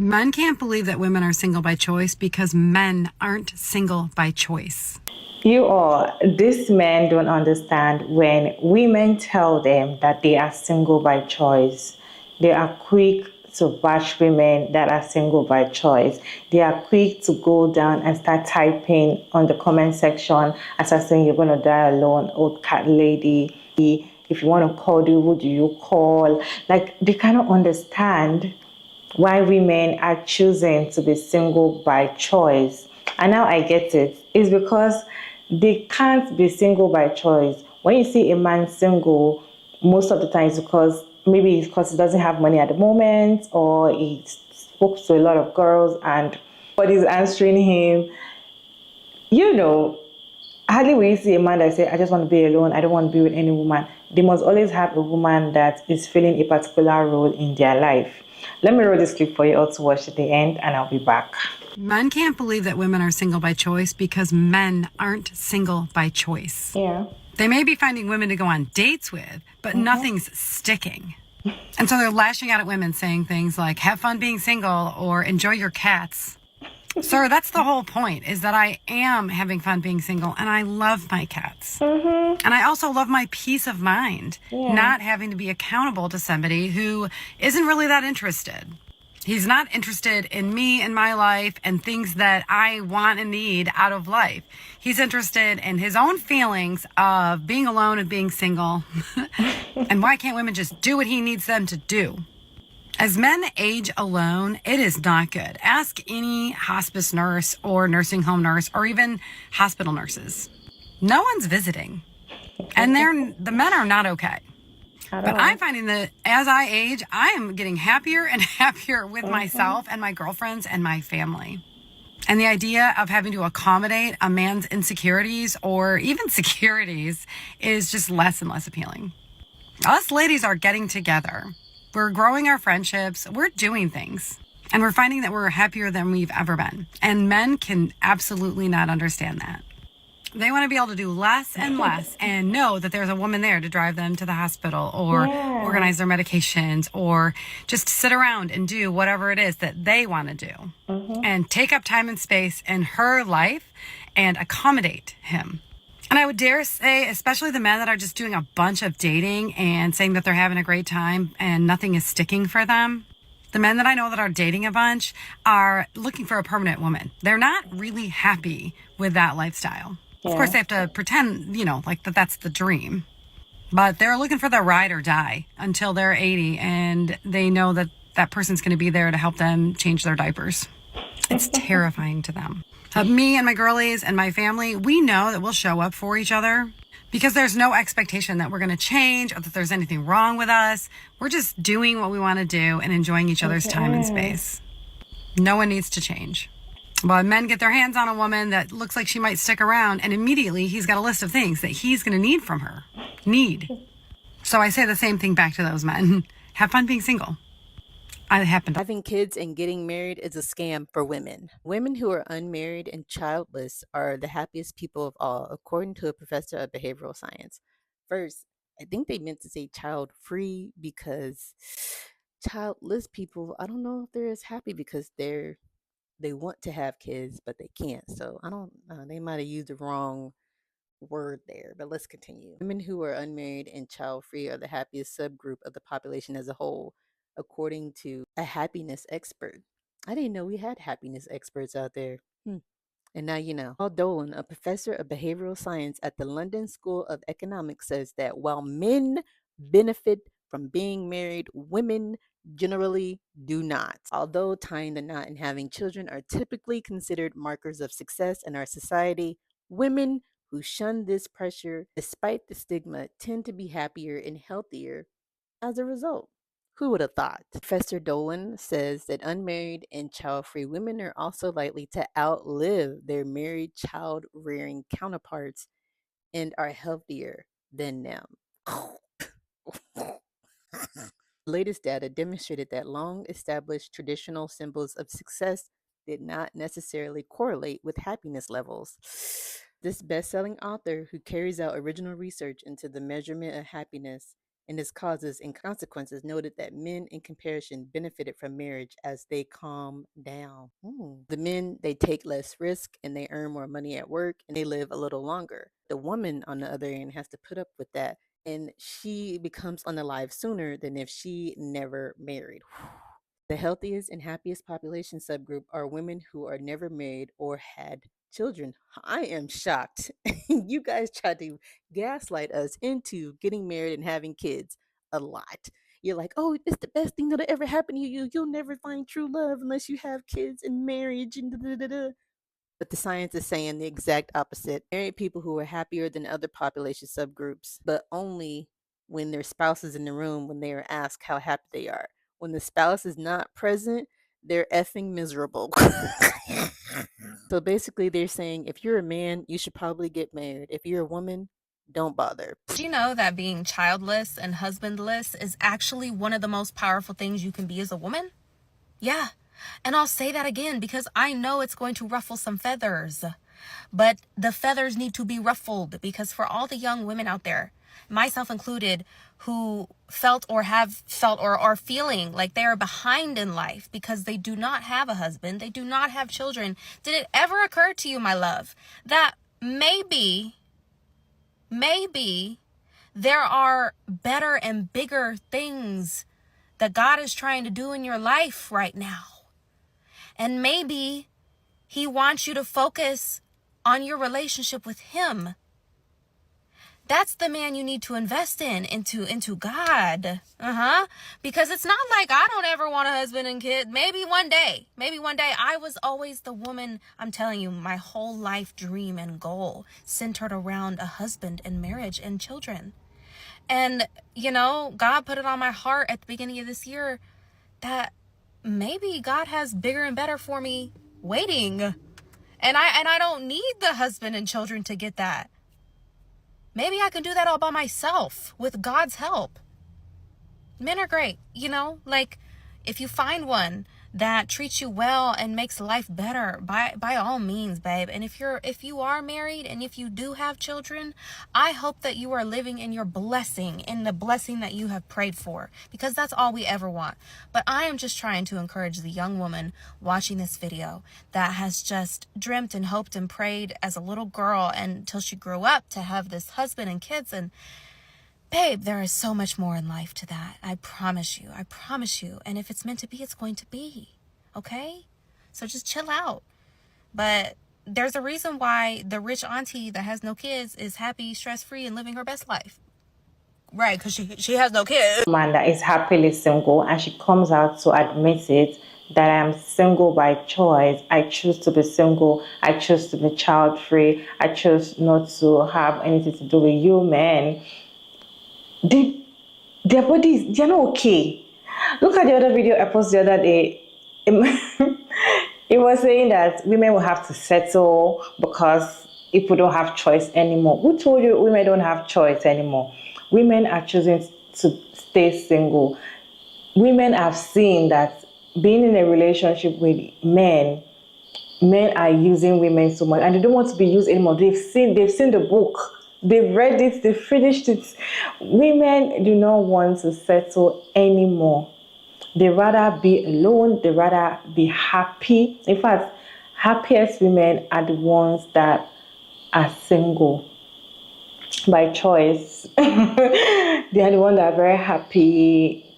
Men can't believe that women are single by choice because men aren't single by choice. You all, these men don't understand when women tell them that they are single by choice. They are quick to bash women that are single by choice. They are quick to go down and start typing on the comment section as I saying you're gonna die alone, old cat lady. If you want to call, who do you call? Like they cannot understand why women are choosing to be single by choice. And now I get it. It's because they can't be single by choice. When you see a man single, most of the time it's because maybe it's because he doesn't have money at the moment or he spoke to a lot of girls and nobody's answering him. You know, hardly will you see a man that say, I just want to be alone, I don't want to be with any woman. They must always have a woman that is filling a particular role in their life. Let me roll this clip for you all to watch at the end and I'll be back. Men can't believe that women are single by choice because men aren't single by choice. Yeah. They may be finding women to go on dates with, but nothing's sticking. And so they're lashing out at women saying things like, have fun being single or enjoy your cats. Sir, that's the whole point, is that I am having fun being single and I love my cats. And I also love my peace of mind, not having to be accountable to somebody who isn't really that interested. He's not interested in me and my life and things that I want and need out of life. He's interested in his own feelings of being alone and being single. And why can't women just do what he needs them to do? As men age alone, it is not good. Ask any hospice nurse or nursing home nurse or even hospital nurses. No one's visiting. And the men are not okay. But I'm finding that as I age, I am getting happier and happier with myself and my girlfriends and my family. And the idea of having to accommodate a man's insecurities or even securities is just less and less appealing. Us ladies are getting together. We're growing our friendships. We're doing things. And we're finding that we're happier than we've ever been. And men can absolutely not understand that. They want to be able to do less and less and know that there's a woman there to drive them to the hospital or organize their medications or just sit around and do whatever it is that they want to do and take up time and space in her life and accommodate him. And I would dare say, especially the men that are just doing a bunch of dating and saying that they're having a great time and nothing is sticking for them. The men that I know that are dating a bunch are looking for a permanent woman. They're not really happy with that lifestyle. Of course, they have to pretend, like that's the dream. But they're looking for the ride or die until they're 80 and they know that that person's going to be there to help them change their diapers. It's terrifying to them. Me and my girlies and my family, we know that we'll show up for each other because there's no expectation that we're going to change or that there's anything wrong with us. We're just doing what we want to do and enjoying each other's time and space. No one needs to change. But men get their hands on a woman that looks like she might stick around, and immediately he's got a list of things that he's going to need from her. So I say the same thing back to those men. Have fun being single. Having kids and getting married is a scam for women. Women who are unmarried and childless are the happiest people of all, according to a professor of behavioral science. First, I think they meant to say child-free because childless people, I don't know if they're as happy because they want to have kids, but they can't. So I don't know. They might have used the wrong word there, but let's continue. Women who are unmarried and child free are the happiest subgroup of the population as a whole, according to a happiness expert. I didn't know we had happiness experts out there. And now you know. Paul Dolan, a professor of behavioral science at the London School of Economics, says that while men benefit from being married, women generally do not. Although tying the knot and having children are typically considered markers of success in our society, women who shun this pressure despite the stigma tend to be happier and healthier as a result. Who would have thought? Professor Dolan says that unmarried and child-free women are also likely to outlive their married child-rearing counterparts and are healthier than them. Latest data demonstrated that long-established traditional symbols of success did not necessarily correlate with happiness levels. This best-selling author, who carries out original research into the measurement of happiness, and its causes and consequences, noted that men, in comparison, benefited from marriage as they calm down. The men, they take less risk and they earn more money at work and they live a little longer. The woman, on the other hand, has to put up with that, and she becomes unalive sooner than if she never married. The healthiest and happiest population subgroup are women who are never married or had children. I am shocked. You guys tried to gaslight us into getting married and having kids a lot. You're like, oh, it's the best thing that'll ever happen to you. You'll never find true love unless you have kids and marriage and da da da da. But the science is saying the exact opposite. Married people who are happier than other population subgroups, but only when their spouse is in the room when they are asked how happy they are. When the spouse is not present, they're effing miserable. So basically, they're saying if you're a man, you should probably get married. If you're a woman, don't bother. Do you know that being childless and husbandless is actually one of the most powerful things you can be as a woman? Yeah. And I'll say that again because I know it's going to ruffle some feathers. But the feathers need to be ruffled because for all the young women out there, myself included, who felt or have felt or are feeling like they are behind in life because they do not have a husband, they do not have children, did it ever occur to you, my love, that maybe there are better and bigger things that God is trying to do in your life right now? And maybe he wants you to focus on your relationship with him. That's the man you need to invest into God. Because it's not like I don't ever want a husband and kid. Maybe one day. I was always the woman, I'm telling you, my whole life dream and goal centered around a husband and marriage and children. And, God put it on my heart at the beginning of this year that maybe God has bigger and better for me waiting. And I don't need the husband and children to get that. Maybe I can do that all by myself with God's help. Men are great, like if you find one that treats you well and makes life better, by all means, babe. And if you are married and if you do have children, I hope that you are living in your blessing, in the blessing that you have prayed for, because that's all we ever want. But I am just trying to encourage the young woman watching this video that has just dreamt and hoped and prayed as a little girl until she grew up to have this husband and kids. And babe, there is so much more in life to that. I promise you. And if it's meant to be, it's going to be. Okay? So just chill out. But there's a reason why the rich auntie that has no kids is happy, stress-free, and living her best life. Right, because she has no kids. Man that is happily single and she comes out to admit it, that I am single by choice. I choose to be single. I choose to be child-free. I choose not to have anything to do with you, men. Their bodies, they're not okay. Look at the other video I posted the other day. It was saying that women will have to settle because people don't have choice anymore. Who told you women don't have choice anymore? Women are choosing to stay single. Women have seen that being in a relationship with men are using women so much and they don't want to be used anymore. They've seen the book. They've read it, they've finished it. Women do not want to settle anymore. They rather be alone, they rather be happy. In fact, happiest women are the ones that are single by choice. They are the ones that are very happy,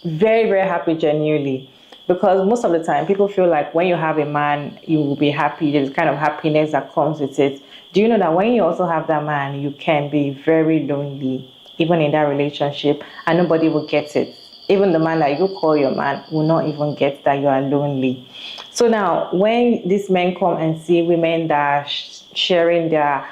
very, very happy genuinely. Because most of the time, people feel like when you have a man, you will be happy. There's kind of happiness that comes with it. Do you know that when you also have that man, you can be very lonely, even in that relationship, and nobody will get it. Even the man that you call your man will not even get that you are lonely. So now, when these men come and see women that are sharing their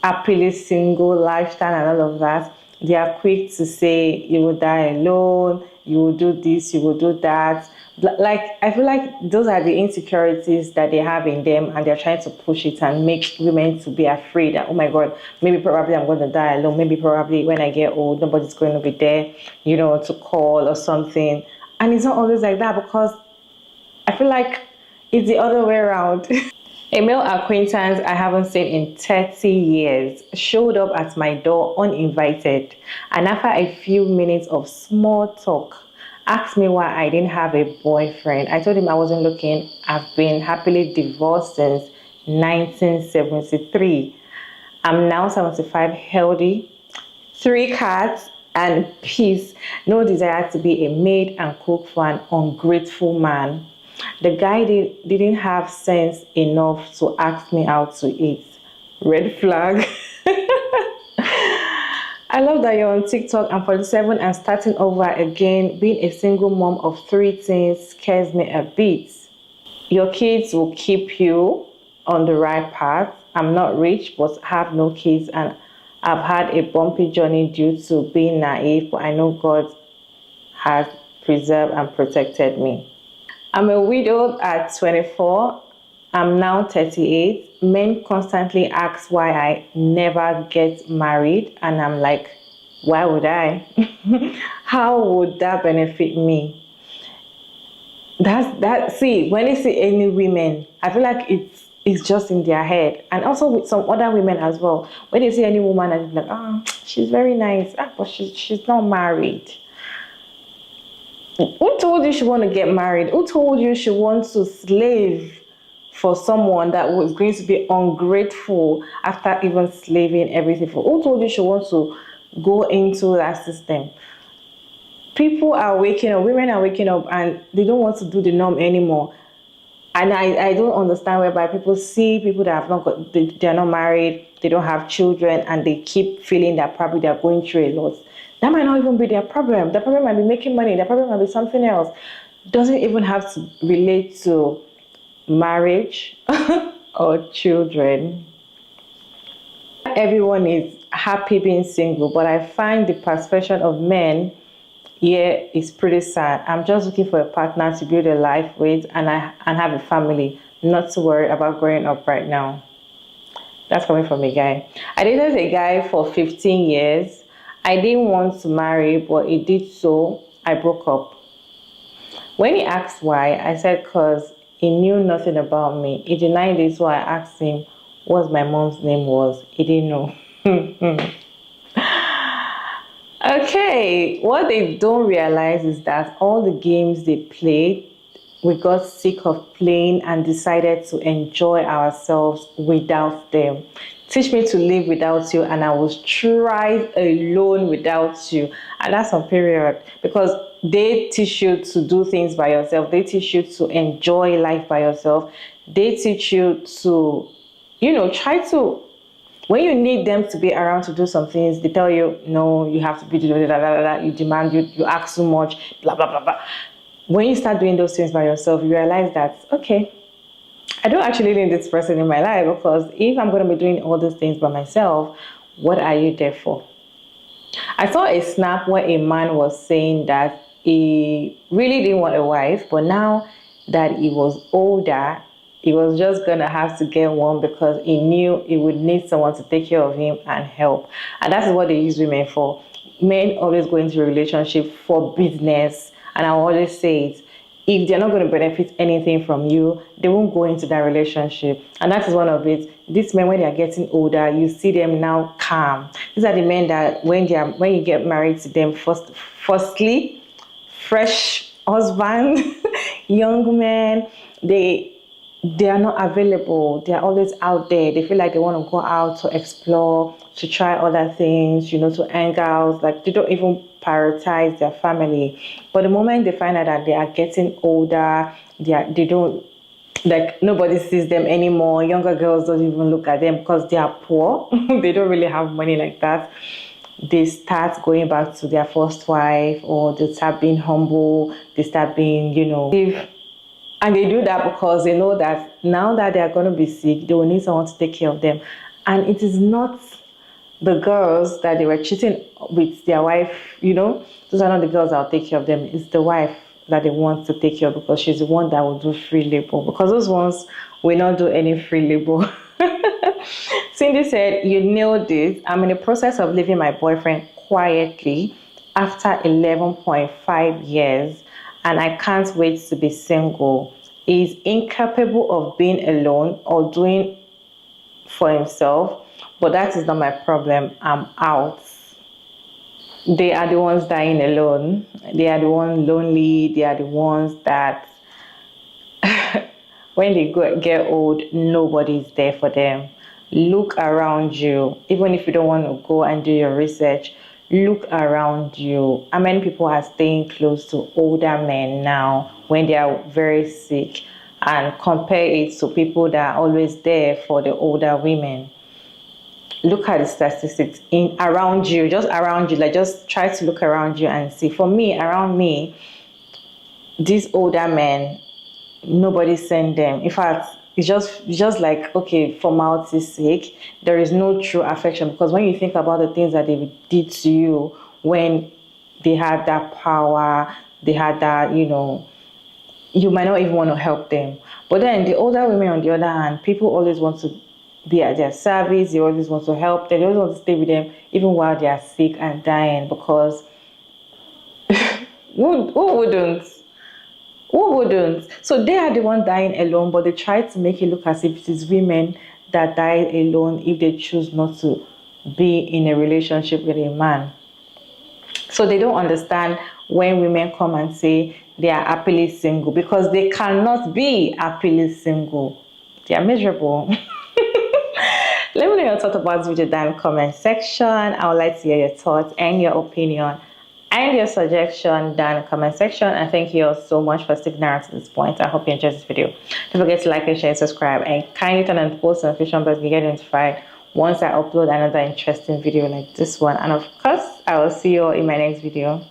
happily single lifestyle and all of that, they are quick to say, you will die alone, you will do this, you will do that. Like, I feel like those are the insecurities that they have in them, and they're trying to push it and make women to be afraid that, oh my God, maybe probably I'm going to die alone. Maybe probably when I get old, nobody's going to be there, to call or something. And it's not always like that, because I feel like it's the other way around. A male acquaintance I haven't seen in 30 years showed up at my door uninvited, and after a few minutes of small talk, asked me why I didn't have a boyfriend. I told him I wasn't looking. I've been happily divorced since 1973. I'm now 75, healthy, 3 cats, and peace. No desire to be a maid and cook for an ungrateful man. The guy didn't have sense enough to ask me out to eat. Red flag. I love that you're on TikTok. I'm 47 and starting over again. Being a single mom of 3 teens scares me a bit. Your kids will keep you on the right path. I'm not rich, but have no kids, and I've had a bumpy journey due to being naive, but I know God has preserved and protected me. I'm a widow at 24. I'm now 38. Men constantly ask why I never get married, and I'm like, why would I? How would that benefit me? See, when they see any women, I feel like it's just in their head. And also with some other women as well. When they see any woman and they're like, oh, she's very nice, but she's not married. Who told you she want to get married? Who told you she wants to slave for someone that was going to be ungrateful after even slaving everything for? Who told you she wants to go into that system? People are waking up, women are waking up, and they don't want to do the norm anymore. And I don't understand whereby people see people that have not got, they're not married, they don't have children, and they keep feeling that probably they're going through a lot. That might not even be their problem. Their problem might be making money. Their problem might be something else. Doesn't even have to relate to marriage or children. Everyone is happy being single, but I find the perception of men here is pretty sad. I'm just looking for a partner to build a life with and have a family, not to worry about growing up right now. That's coming from a guy. I dated a guy for 15 years. I didn't want to marry, but he did so. I broke up. When he asked why, I said because he knew nothing about me. He denied it, so I asked him what my mom's name was. He didn't know. Okay, what they don't realize is that all the games they played, we got sick of playing and decided to enjoy ourselves without them. Teach me to live without you and I will strive alone without you. And that's on period, because they teach you to do things by yourself. They teach you to enjoy life by yourself. They teach you to, try to, when you need them to be around to do some things, they tell you, no, you have to be, you demand, you ask too much, blah, blah, blah, blah. When you start doing those things by yourself, you realize that, okay, I don't actually need this person in my life, because if I'm going to be doing all these things by myself, what are you there for? I saw a snap where a man was saying that he really didn't want a wife, but now that he was older, he was just going to have to get one because he knew he would need someone to take care of him and help. And that's what they use women for. Men always go into a relationship for business. And I always say it, if they're not going to benefit anything from you, they won't go into that relationship. And that is one of it. These men, when they are getting older, you see them now calm. These are the men that when you get married to them, firstly, fresh husband, young men, they are not available. They are always out there. They feel like they want to go out to explore, to try other things, to hang out. Like, they don't even prioritize their family. But the moment they find out that they are getting older, they don't, like, nobody sees them anymore. Younger girls don't even look at them because they are poor. They don't really have money like that. They start going back to their first wife, or they start being humble. They start being, and they do that because they know that now that they are going to be sick, they will need someone to take care of them. And it is not the girls that they were cheating with their wife, those are not the girls that will take care of them. It's the wife that they want to take care of, because she's the one that will do free labor. Because those ones will not do any free labor. Cindy said, you nailed it. I'm in the process of leaving my boyfriend quietly after 11.5 years. And I can't wait to be single. is incapable of being alone or doing for himself, but that is not my problem. I'm out. They are the ones dying alone. They are the ones lonely. They are the ones that when they get old, nobody's there for them. Look around you. Even if you don't want to go and do your research, look around you. How many people are staying close to older men now when they are very sick, and compare it to people that are always there for the older women? Look at the statistics in around you, just around you. Like, just try to look around you and see. For me, around me, these older men, nobody send them. In fact, it's just like, okay, formality's sake. There is no true affection, because when you think about the things that they did to you when they had that power, they had that, you might not even want to help them. But then the older women, on the other hand, people always want to be at their service. They always want to help them. They always want to stay with them even while they are sick and dying, because who wouldn't? Who wouldn't? So they are the ones dying alone, but they try to make it look as if it is women that die alone if they choose not to be in a relationship with a man. So they don't understand when women come and say they are happily single, because they cannot be happily single. They are miserable. Let me know your thoughts about this video down in the comment section. I would like to hear your thoughts and your opinion and your suggestion down in the comment section. And thank you all so much for sticking around to this point. I hope you enjoyed this video. Don't forget to like and share and subscribe, and kindly turn on the post notification bell to get notified once I upload another interesting video like this one. And of course, I will see you all in my next video.